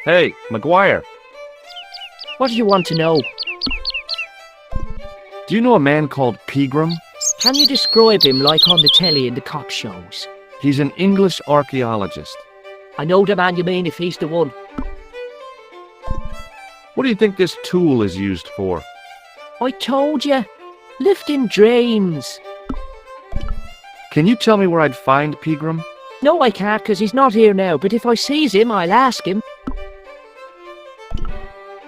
Hey, Maguire, What do you want to know? do you know a man called Peagram? Can you describe him like on the telly in the cock shows? He's an English archaeologist. I know the man you mean if he's the one. What do you think this tool is used for? I told you. Lifting drains. Can you tell me where I'd find Peagram? No, I can't, 'cause he's not here now, but if I sees him, I'll ask him.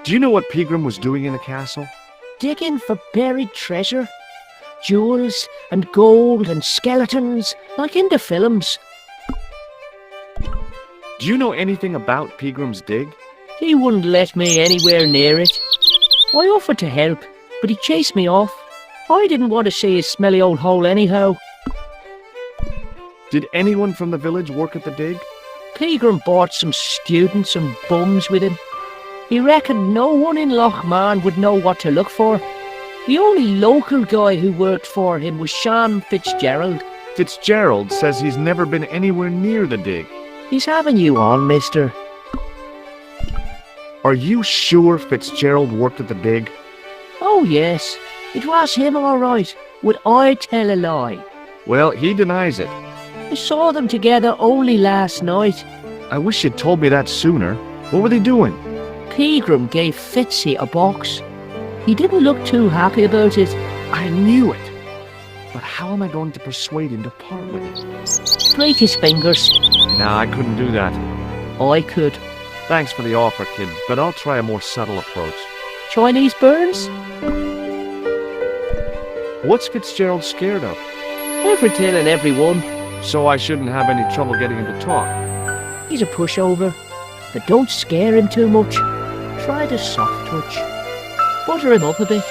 Do you know what Peagram was doing in the castle? Digging for buried treasure. Jewels and gold and skeletons, like in the films. Do you know anything about Peagram's dig? He wouldn't let me anywhere near it. I offered to help, but he chased me off. I didn't want to see his smelly old hole anyhow. Did anyone from the village work at the dig? Peagram brought some students and bums with him. He reckoned no one in Lochmarn would know what to look for. The only local guy who worked for him was Sean Fitzgerald. Fitzgerald says he's never been anywhere near the dig. He's having you on, mister. Are you sure Fitzgerald worked at the dig? Oh yes, it was him all right. Would I tell a lie? Well, he denies it. I saw them together only last night. I wish you'd told me that sooner. What were they doing? Peagram gave Fitzy a box. He didn't look too happy about it. I knew it. But how am I going to persuade him to part with it? Break his fingers. Nah, I couldn't do that. I could. Thanks for the offer, kid, but I'll try a more subtle approach. Chinese burns? What's Fitzgerald scared of? Everything and everyone. So I shouldn't have any trouble getting him to talk. He's a pushover. But don't scare him too much. Try the soft touch. Butter him up a bit.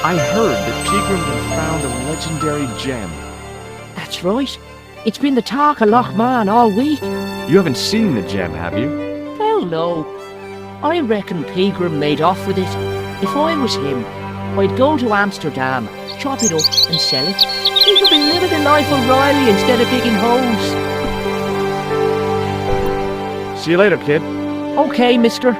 I heard that Peagram had found a legendary gem. That's right. It's been the talk of Lochmarn all week. You haven't seen the gem, have you? Hell no. I reckon Peagram made off with it. If I was him, I'd go to Amsterdam, chop it up and sell it. He could be living the life of Riley instead of digging holes. See you later, kid. Okay, mister.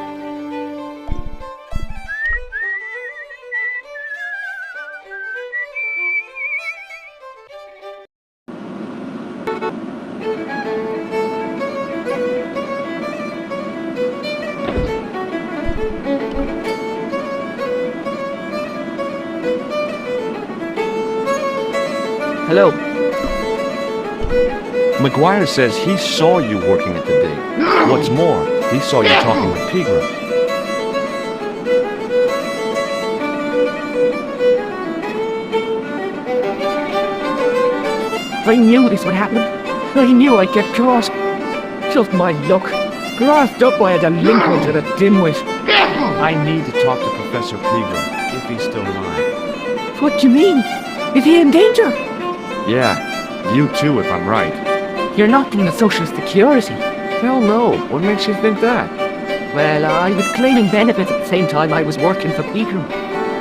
Hello. Maguire says he saw you working at the dig. What's more, he saw you talking with Peagram. I knew this would happen. I knew I'd get caught. Just my luck. Grasped up by a delinquent and a dimwit. I need to talk to Professor Peagram, if he's still alive. What do you mean? Is he in danger? Yeah, you too, if I'm right. You're not in the Social Security. Hell no, what makes you think that? Well, I was claiming benefits at the same time I was working for Peagram.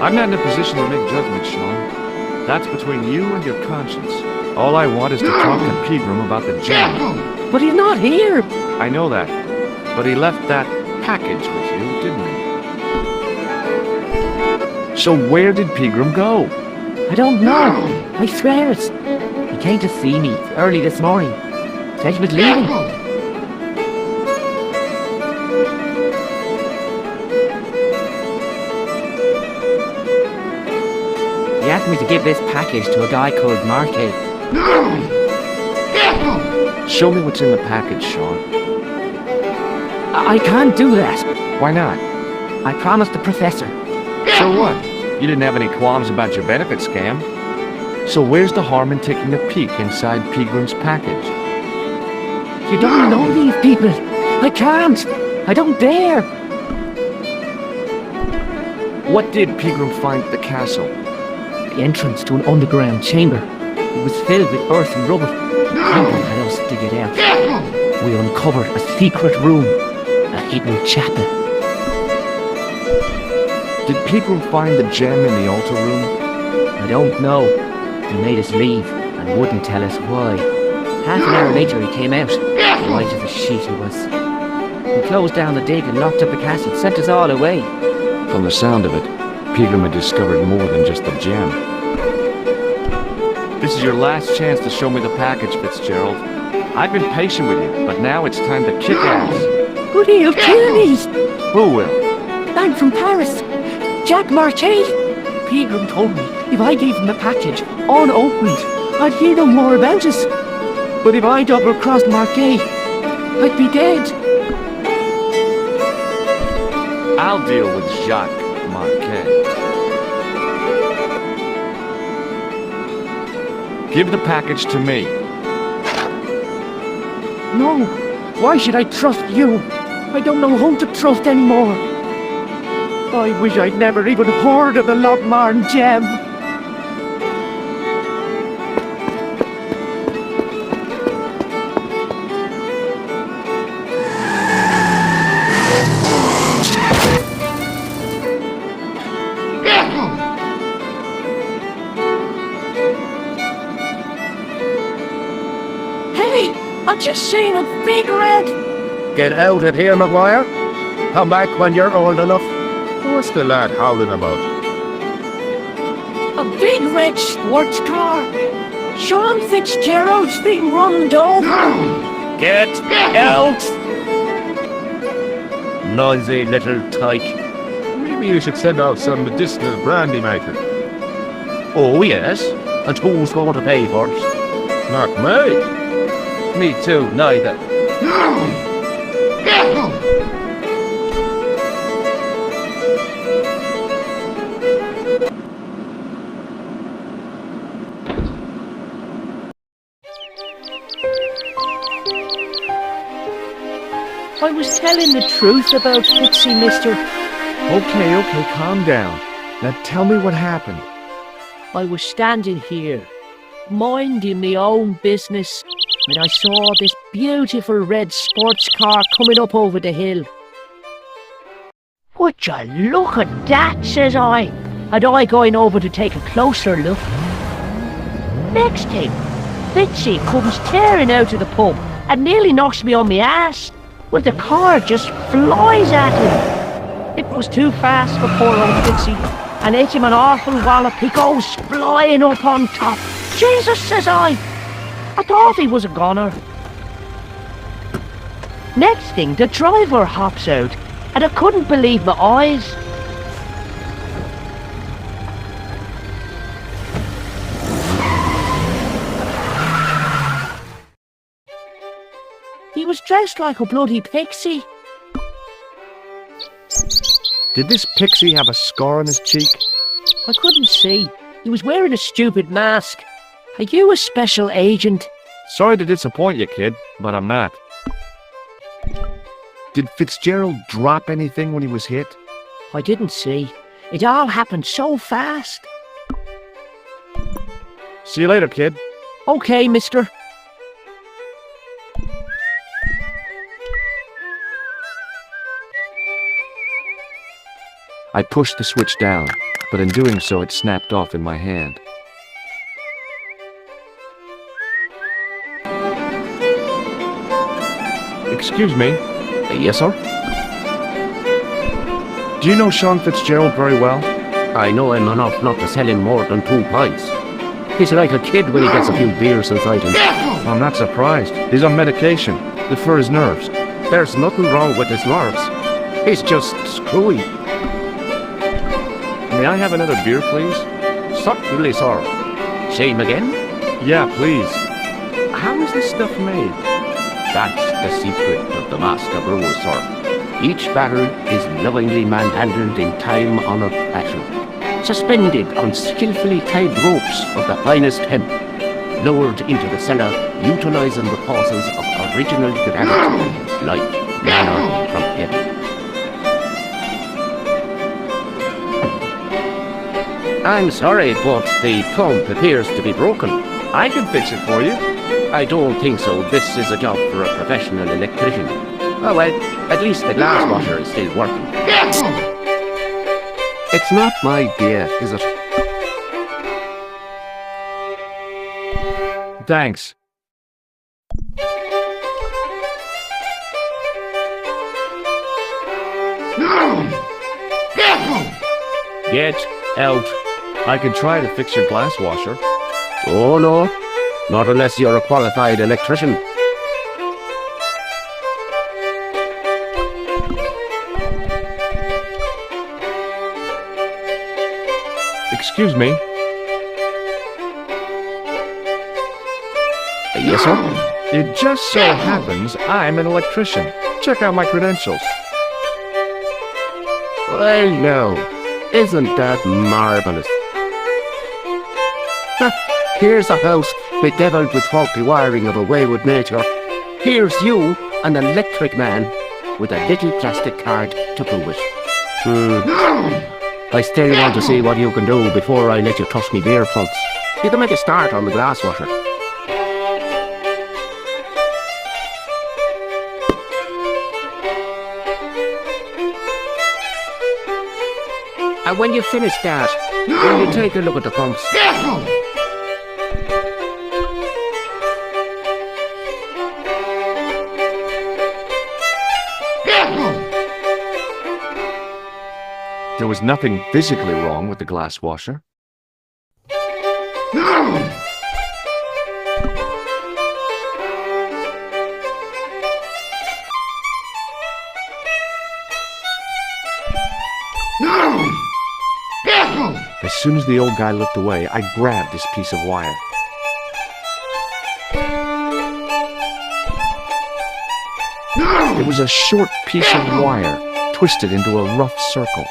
I'm not in a position to make judgments, Sean. That's between you and your conscience. All I want is to talk to Peagram about the gem. But he's not here. I know that, but he left that package with you, didn't he? So where did Peagram go? I don't know. I swear it. He came to see me early this morning. Said he was leaving. He asked me to give this package to a guy called Marquet. Show me what's in the package, Sean. I can't do that. Why not? I promised the professor. So what? You didn't have any qualms about your benefit scam. So where's the harm in taking a peek inside Peagram's package? You don't know these people. I can't. I don't dare. What did Peagram find at the castle? The entrance to an underground chamber. It was filled with earth and rubble. People had us dig it out. We uncovered a secret room, a hidden chapel. Did Peagram find the gem in the altar room? I don't know. He made us leave and wouldn't tell us why. Half an hour later he came out, white as a sheet he was. He closed down the dig and locked up the castle, sent us all away. From the sound of it, Peagram had discovered more than just the gem. This is your last chance to show me the package, Fitzgerald. I've been patient with you, but now it's time to kick ass. But he'll kill me! Who will? The man from Paris, Jack Marquet. Peagram told me if I gave him the package unopened, I'd hear no more about us. But if I double-crossed Marquet, I'd be dead. I'll deal with Jacques Marquet. Give the package to me. No, why should I trust you? I don't know who to trust anymore. I wish I'd never even heard of the Lochmarn gem. Hey, I just seen a big red. Get out of here, Maguire. Come back when you're old enough. What's the lad howling about? A big red sports car. Sean Fitzgerald's been run over. Get out! Noisy little tyke. Maybe you should send out some medicinal brandy maker. Oh, yes? And who's going to pay for it? Not me. Me too, neither. I was telling the truth about Fitzy, mister. Okay, calm down. Now tell me what happened. I was standing here, minding my own business, when I saw this beautiful red sports car coming up over the hill. Would you look at that, says I, and I going over to take a closer look. Next thing, Fitzy comes tearing out of the pub and nearly knocks me on my ass. Well, the car just flies at him. It was too fast for poor old Fitzy, and hit him an awful wallop. He goes flying up on top. Jesus, says I thought he was a goner. Next thing, the driver hops out, and I couldn't believe my eyes. He was dressed like a bloody pixie. Did this pixie have a scar on his cheek? I couldn't see. He was wearing a stupid mask. Are you a special agent? Sorry to disappoint you, kid, but I'm not. Did Fitzgerald drop anything when he was hit? I didn't see. It all happened so fast. See you later, kid. Okay, mister. I pushed the switch down, but in doing so it snapped off in my hand. Excuse me? Yes, sir? Do you know Sean Fitzgerald very well? I know him enough not to sell him more than 2 pints. He's like a kid when he gets a few beers inside him. I'm not surprised. He's on medication. For his nerves. There's nothing wrong with his nerves. He's just screwy. May I have another beer, please? Certainly, sir. Same again? Yeah, please. How is this stuff made? That's the secret of the master brewer, sir. Each barrel is lovingly manhandled in time-honoured fashion, suspended on skillfully tied ropes of the finest hemp, lowered into the cellar, utilising the forces of original gravity, like manna from heaven. I'm sorry, but the pump appears to be broken. I can fix it for you. I don't think so. This is a job for a professional electrician. Oh well, at least the glass washer is still working. It's not my beer, is it? Thanks. Get out. I can try to fix your glass washer. Oh no, not unless you're a qualified electrician. Excuse me. Yes, sir? It just so happens I'm an electrician. Check out my credentials. Well, no. Isn't that marvellous? Here's a house bedeviled with faulty wiring of a wayward nature. Here's you, an electric man, with a little plastic card to prove it. I still want to see what you can do before I let you touch me beer pumps. You can make a start on the glass washer. And when you finish that, will you take a look at the pumps? There was nothing physically wrong with the glass washer. As soon as the old guy looked away, I grabbed this piece of wire. It was a short piece of wire, twisted into a rough circle.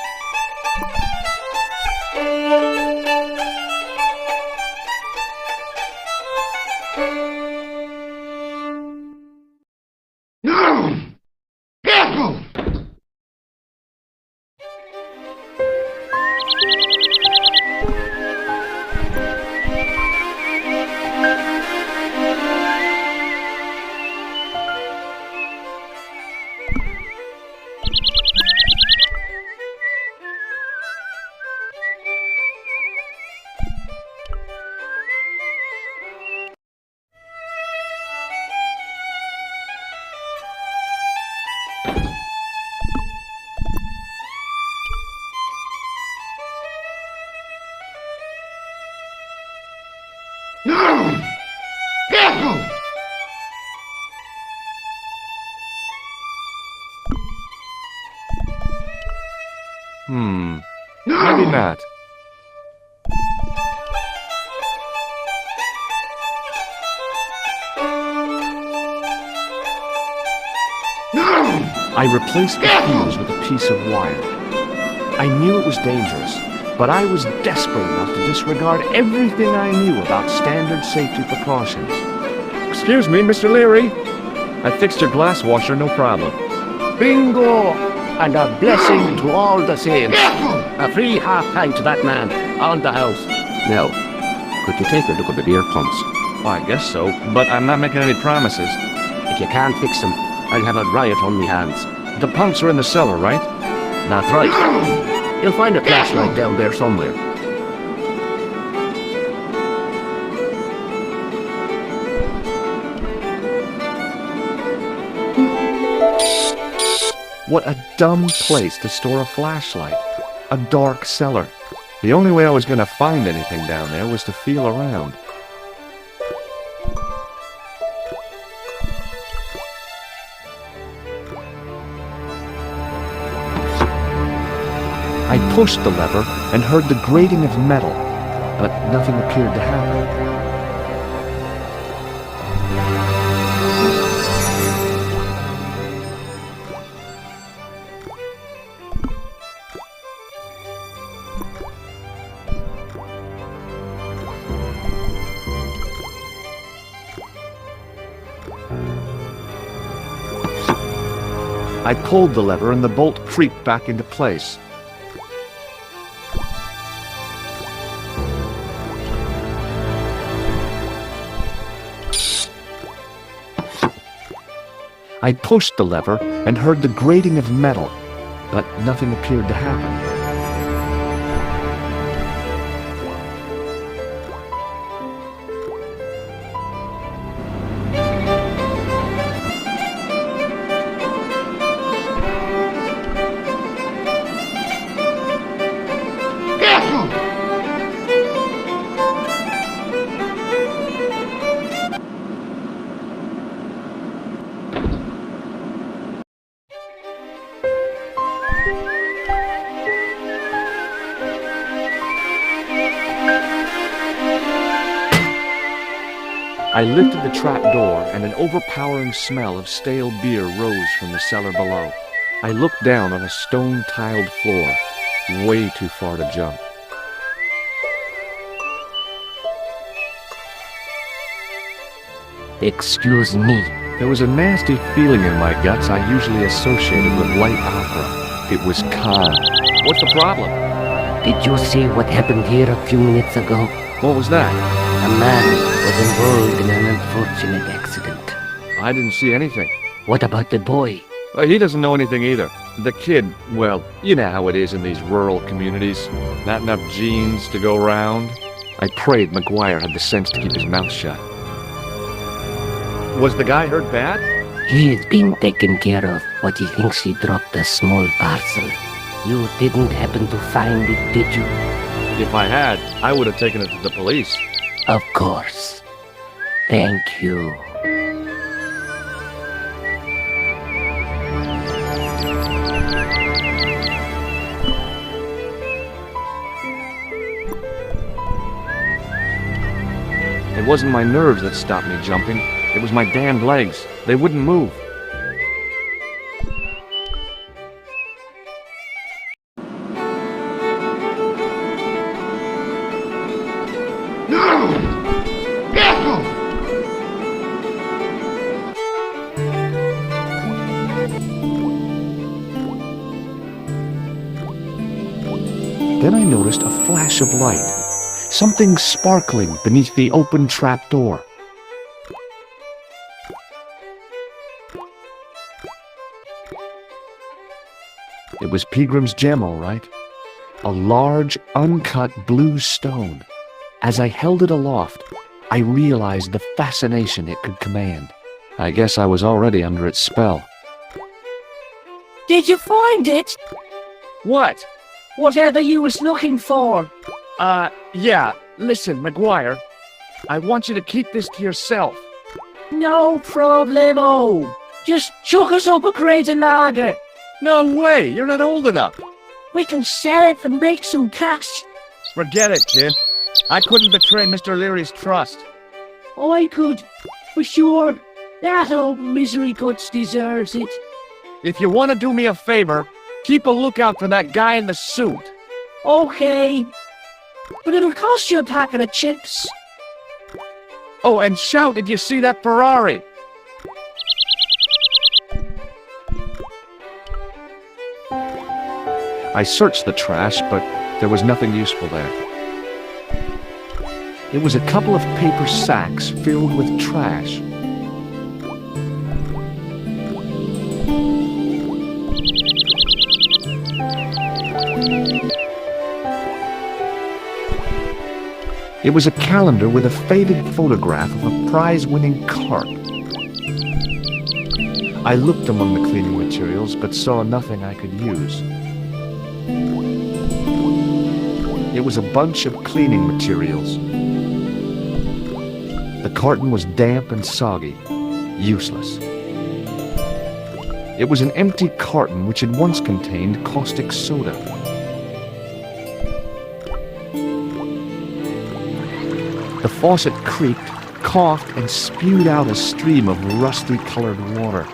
Maybe not. I replaced the fuse with a piece of wire. I knew it was dangerous, but I was desperate enough to disregard everything I knew about standard safety precautions. Excuse me, Mr. Leary. I fixed your glass washer, no problem. Bingo! And a blessing to all the saints. A free half pint to that man on the house. Now, could you take a look at the beer pumps? Well, I guess so, but I'm not making any promises. If you can't fix them, I'll have a riot on me hands. The pumps are in the cellar, right? That's right. You'll find a flashlight down there somewhere. What a dumb place to store a flashlight. A dark cellar. The only way I was going to find anything down there was to feel around. I pushed the lever and heard the grating of metal, but nothing appeared to happen. I pulled the lever and the bolt creaked back into place. I pushed the lever and heard the grating of metal, but nothing appeared to happen. I lifted the trap door, and an overpowering smell of stale beer rose from the cellar below. I looked down on a stone-tiled floor, way too far to jump. Excuse me. There was a nasty feeling in my guts I usually associated with light opera. It was calm. What's the problem? Did you see what happened here a few minutes ago? What was that? A man was involved in an unfortunate accident. I didn't see anything. What about the boy? He doesn't know anything either. The kid, well, you know how it is in these rural communities. Not enough genes to go round. I prayed McGuire had the sense to keep his mouth shut. Was the guy hurt bad? He is being taken care of, but he thinks he dropped a small parcel. You didn't happen to find it, did you? If I had, I would have taken it to the police. Of course. Thank you. It wasn't my nerves that stopped me jumping. It was my damned legs. They wouldn't move. Then I noticed a flash of light. Something sparkling beneath the open trap door. It was Peagram's gem, all right. A large, uncut blue stone. As I held it aloft, I realized the fascination it could command. I guess I was already under its spell. Did you find it? What? Whatever you was looking for. Yeah. Listen, McGuire. I want you to keep this to yourself. No problemo. Just chuck us up a crate of lager. No way! You're not old enough! We can sell it and make some cash. Forget it, kid. I couldn't betray Mr. Leary's trust. I could. For sure. That old misery guts deserves it. If you want to do me a favor, keep a lookout for that guy in the suit. Okay. But it'll cost you a packet of chips. Oh, and shout, did you see that Ferrari? I searched the trash, but there was nothing useful there. It was a couple of paper sacks filled with trash. It was a calendar with a faded photograph of a prize-winning carp. I looked among the cleaning materials, but saw nothing I could use. It was a bunch of cleaning materials. The carton was damp and soggy, useless. It was an empty carton which had once contained caustic soda. The faucet creaked, coughed, and spewed out a stream of rusty-colored water.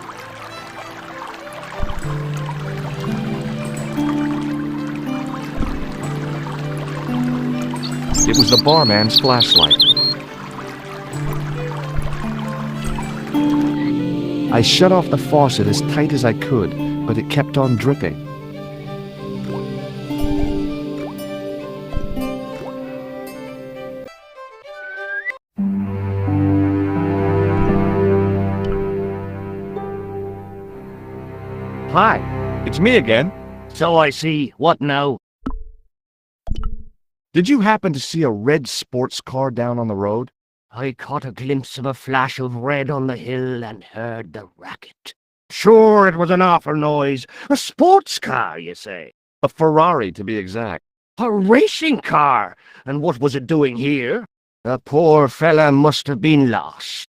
It was the barman's flashlight. I shut off the faucet as tight as I could, but it kept on dripping. Hi, it's me again. So I see. What now? Did you happen to see a red sports car down on the road? I caught a glimpse of a flash of red on the hill and heard the racket. Sure, it was an awful noise. A sports car, you say? A Ferrari, to be exact. A racing car? And what was it doing here? The poor fella must have been lost.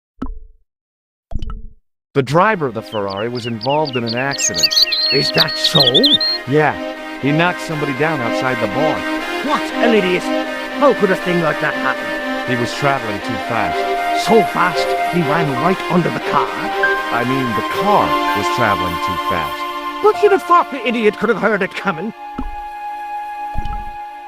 The driver of the Ferrari was involved in an accident. Is that so? Yeah, he knocked somebody down outside the bar. What an idiot! How could a thing like that happen? He was traveling too fast. So fast, he ran right under the car. I mean, the car was traveling too fast. But you'd have thought the idiot could have heard it coming.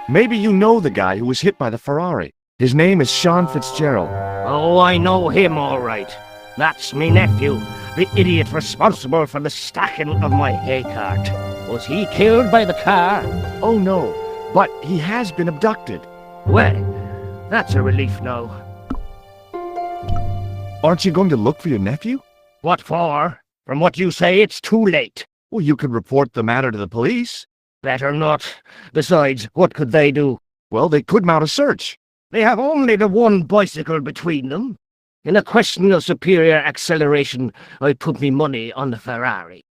Maybe you know the guy who was hit by the Ferrari. His name is Sean Fitzgerald. Oh, I know him all right. That's me nephew, the idiot responsible for the stacking of my hay cart. Was he killed by the car? Oh no, but he has been abducted. Well, that's a relief now. Aren't you going to look for your nephew? What for? From what you say, it's too late. Well, you could report the matter to the police. Better not. Besides, what could they do? Well, they could mount a search. They have only the one bicycle between them. In a question of superior acceleration, I'd put me money on the Ferrari.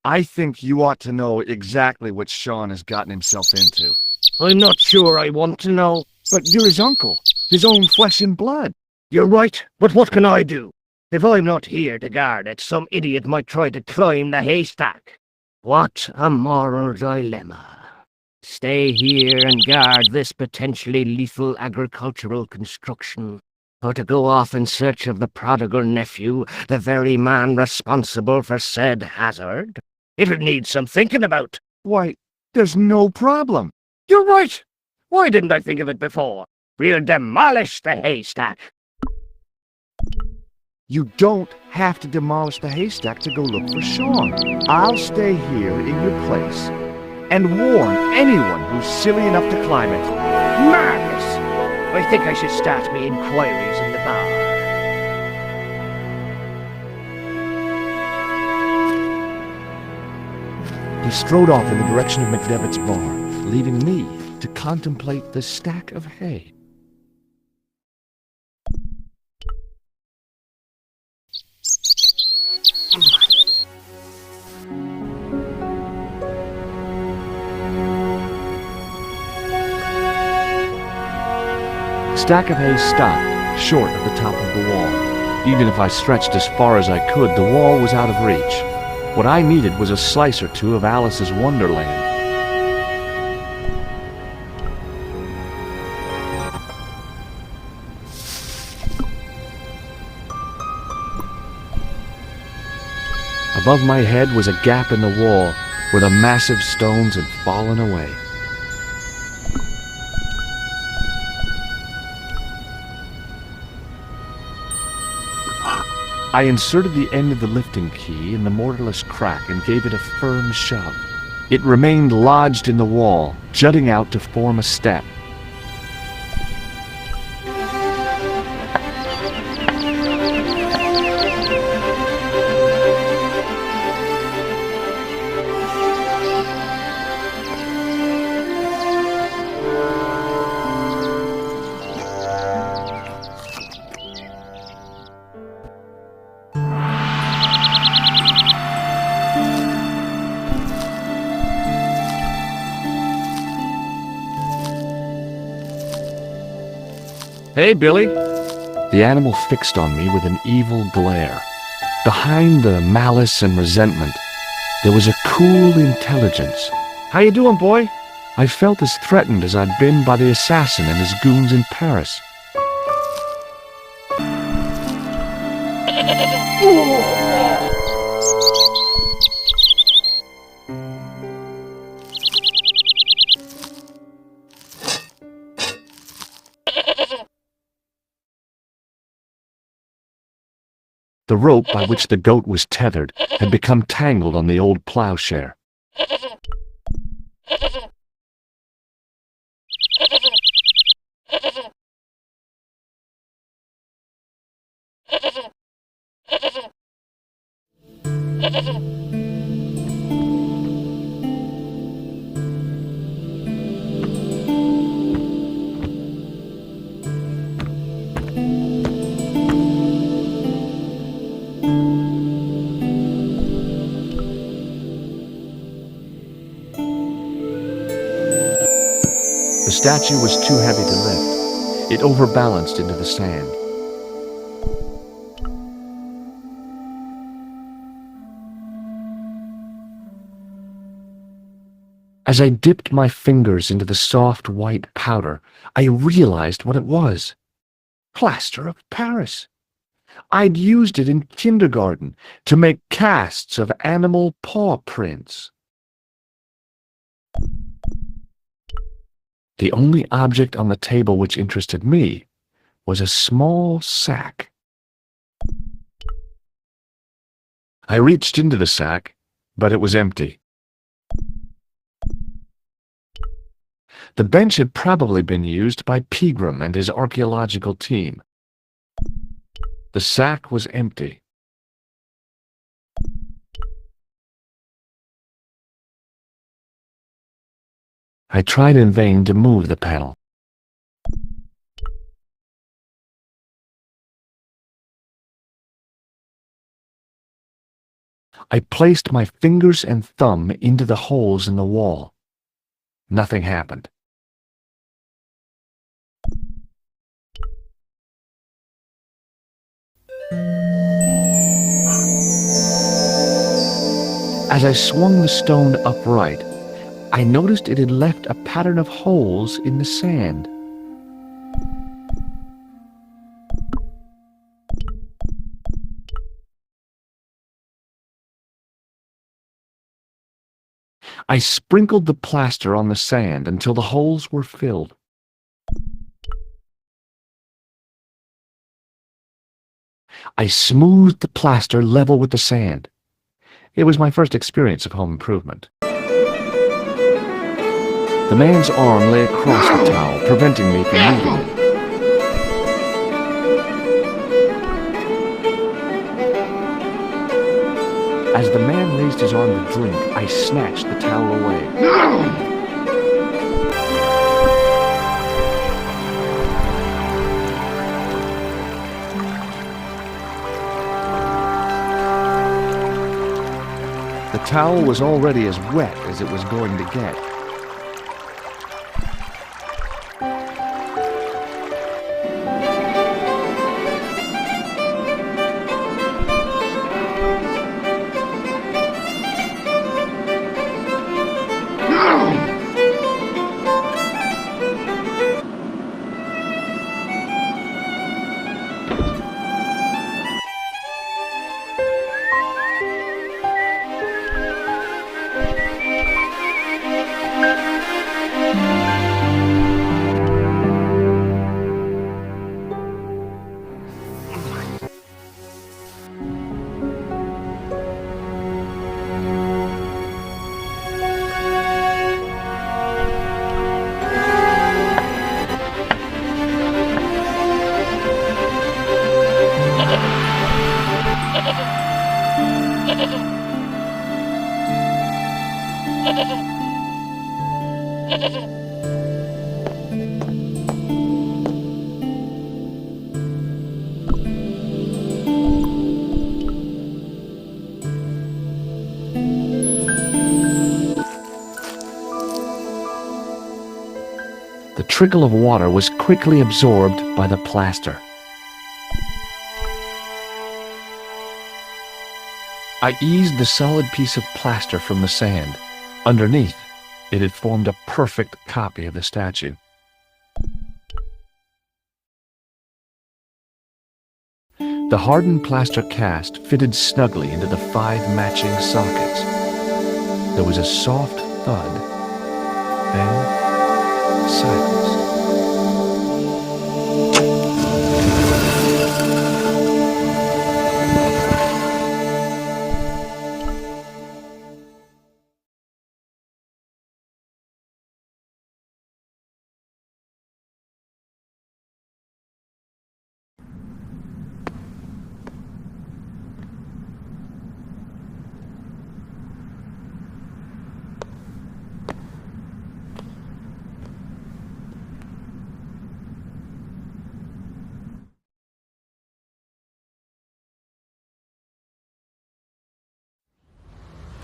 I think you ought to know exactly what Sean has gotten himself into. I'm not sure I want to know. But you're his uncle, his own flesh and blood. You're right, but what can I do? If I'm not here to guard it, some idiot might try to climb the haystack. What a moral dilemma. Stay here and guard this potentially lethal agricultural construction, or to go off in search of the prodigal nephew, the very man responsible for said hazard? It'll need some thinking about. Why, there's no problem. You're right. Why didn't I think of it before? We'll demolish the haystack. You don't have to demolish the haystack to go look for Sean. I'll stay here in your place and warn anyone who's silly enough to climb it. Madness! I think I should start me inquiries in the bar. He strode off in the direction of McDevitt's bar, leaving me to contemplate the stack of hay. The stack of hay stopped, short of the top of the wall. Even if I stretched as far as I could, the wall was out of reach. What I needed was a slice or two of Alice's Wonderland. Above my head was a gap in the wall where the massive stones had fallen away. I inserted the end of the lifting key in the mortarless crack and gave it a firm shove. It remained lodged in the wall, jutting out to form a step. Hey, Billy. The animal fixed on me with an evil glare. Behind the malice and resentment, there was a cool intelligence. How you doing, boy? I felt as threatened as I'd been by the assassin and his goons in Paris. The rope by which the goat was tethered had become tangled on the old plowshare. The statue was too heavy to lift. It overbalanced into the sand. As I dipped my fingers into the soft white powder, I realized what it was. Plaster of Paris. I'd used it in kindergarten to make casts of animal paw prints. The only object on the table which interested me was a small sack. I reached into the sack, but it was empty. The bench had probably been used by Peagram and his archaeological team. The sack was empty. I tried in vain to move the panel. I placed my fingers and thumb into the holes in the wall. Nothing happened. As I swung the stone upright, I noticed it had left a pattern of holes in the sand. I sprinkled the plaster on the sand until the holes were filled. I smoothed the plaster level with the sand. It was my first experience of home improvement. The man's arm lay across the towel, preventing me from moving it. As the man raised his arm to drink, I snatched the towel away. The towel was already as wet as it was going to get. The trickle of water was quickly absorbed by the plaster. I eased the solid piece of plaster from the sand. Underneath, it had formed a perfect copy of the statue. The hardened plaster cast fitted snugly into the 5 matching sockets. There was a soft thud, then silence.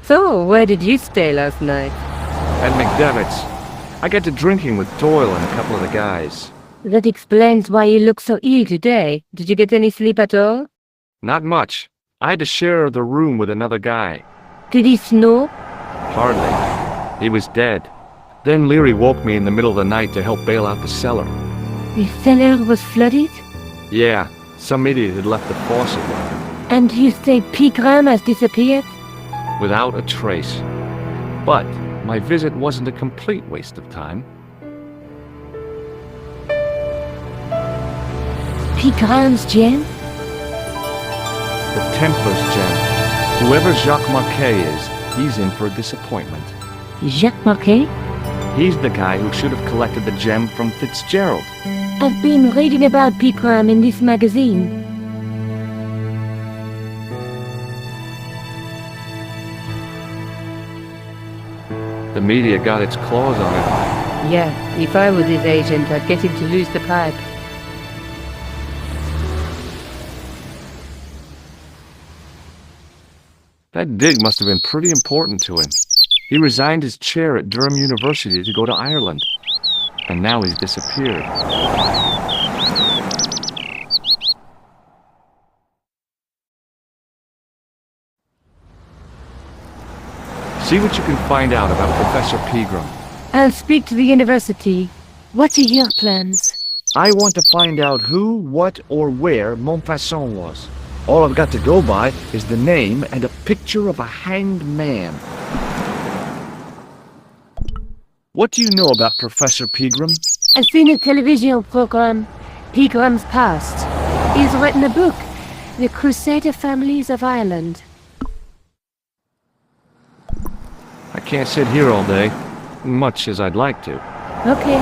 So, where did you stay last night? At McDevitt's. I got to drinking with Doyle and a couple of the guys. That explains why you look so ill today. Did you get any sleep at all? Not much. I had to share the room with another guy. Did he snore? Hardly. He was dead. Then Leary woke me in the middle of the night to help bail out the cellar. The cellar was flooded? Yeah, some idiot had left the faucet running, And you say Peagram has disappeared? without a trace. But my visit wasn't a complete waste of time. Peagram's gem? The Templar's gem. Whoever Jacques Marquet is, he's in for a disappointment. Jacques Marquet? He's the guy who should have collected the gem from Fitzgerald. I've been reading about Peagram in this magazine. The media got its claws on it. Yeah, if I was his agent, I'd get him to lose the pipe. That dig must have been pretty important to him. He resigned his chair at Durham University to go to Ireland. And now he's disappeared. See what you can find out about Professor Peagram. I'll speak to the university. What are your plans? I want to find out who, what, or where Montfaucon was. All I've got to go by is the name and a picture of a hanged man. What do you know about Professor Peagram? I've seen a television program, Peagram's Past. He's written a book, The Crusader Families of Ireland. I can't sit here all day, much as I'd like to. Okay.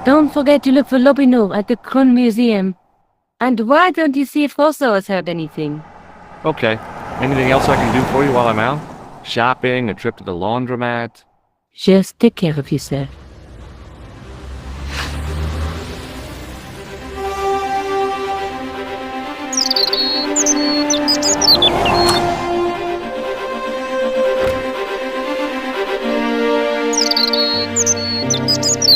Don't forget to look for Lobineau at the Krone Museum. And why don't you see if Rosso has heard anything? Okay. Anything else I can do for you while I'm out? Shopping, a trip to the laundromat? Just take care of yourself.